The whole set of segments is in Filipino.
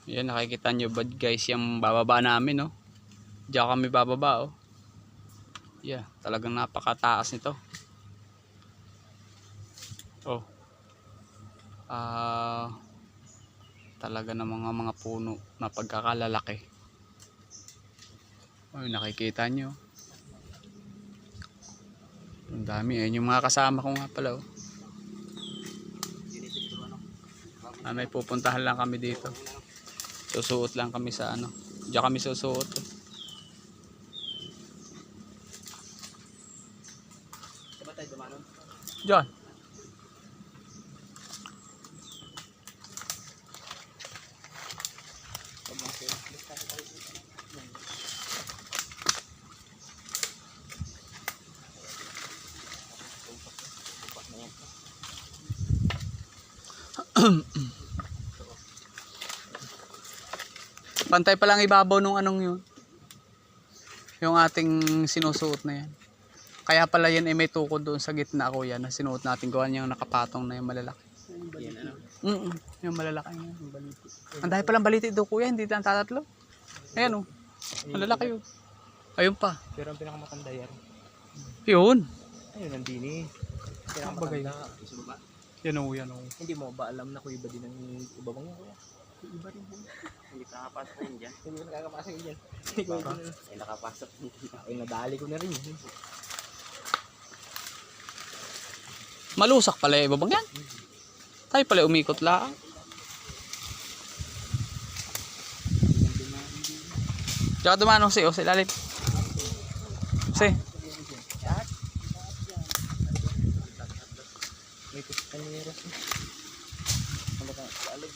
Yan, nakikita nyo ba guys yung bababa namin, no? Diyan kami bababa, oh. Yeah, talagang napakataas nito. Oh. Talaga ng mga puno na pagkakalalaki. Ay, nakikita nyo. Ang dami. Ayun yung mga kasama ko nga pala, oh. May pupuntahan lang kami dito. Susuot lang kami sa ano. Diyan kami susuot. Diyan. Pantay pa lang ibabaw nung anong yun. Yung ating sinusuot na yan. Kaya pala yan ay may tukod doon sa gitna ko yan na sinuot natin. Gawa niyang nakapatong na yung malalaki. Yan ano? Yung malalaki yan. Ang dahil palang baliti doon kuya, hindi lang tatatlo. Ayan o. Malalaki yun. Ayun pa. Pero ang pinakamatanda yan. Yun. Ayun, nandini. Pinakamatanda. Yan o, yan o. Hindi mo ba alam na kung iba din ang iba bang kuya? Iba rin po. Hindi nakakapasok rin dyan. Hindi ko nakakapasok rin dyan. Ay nakapasok din. Ay nadali ko na rin. Malusak pala yung ibabang yan. Tayo pala umikot lang. Tsaka dumanong si o, sa ilalim. Si. May kustanyeros. Ano ka? Alag.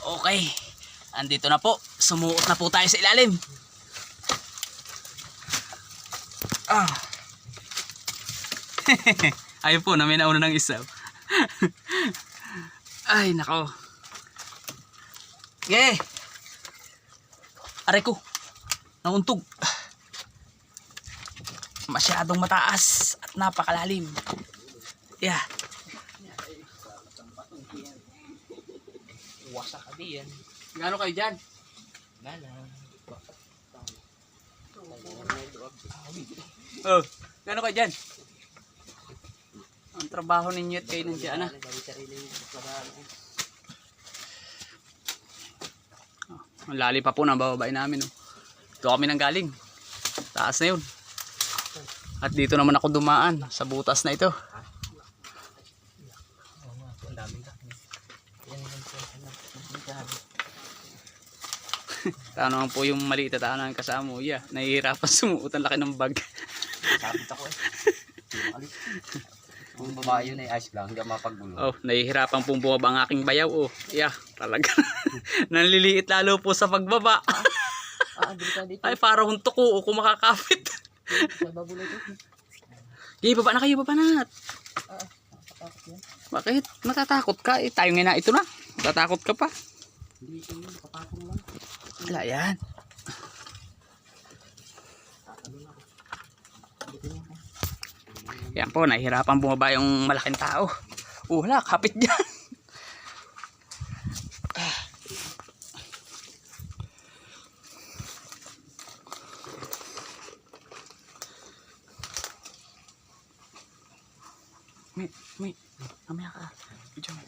Okay. Andito na po. Sumuot na po tayo sa ilalim. Ayun po, namin nauna ng isa. Ay, nako. Yeah. Aray ko. Nauntog. Masyadong mataas at napakalalim. Yeah. Wasak ka di yan. Gano kayo dyan? Gana. Oh, gano kayo dyan? Ang trabaho ninyo at kayo nandiyan na. Ang lalim pa po ng bababae namin. Oh. Ito kami nang galing. Taas na yun. At dito naman ako dumaan sa butas na ito. Ang daming ka. Tao naman po yung maliit at tao namin kasama mo. Yeah, nahihirapan sumuot ang laki ng bag. Sabit ako eh. Kung babae yun ay ice lang, hindi mapaggulo. Oh, nahihirapan pong bumaba ang aking bayaw. Oh, yeah, talaga. Nanliliit lalo po sa pagbaba. Ay, parang huntok ko kung makakapit. Hey, baba na kayo, baba na. Bakit? Natatakot ka? Eh, tayo nga na ito na. Natatakot ka pa. Hindi ko yun, kapatong lang. Wala yan. Yan po, nahihirapan bumaba yung malaking tao. Wala, kapit dyan. May, mamaya ka. Video mo.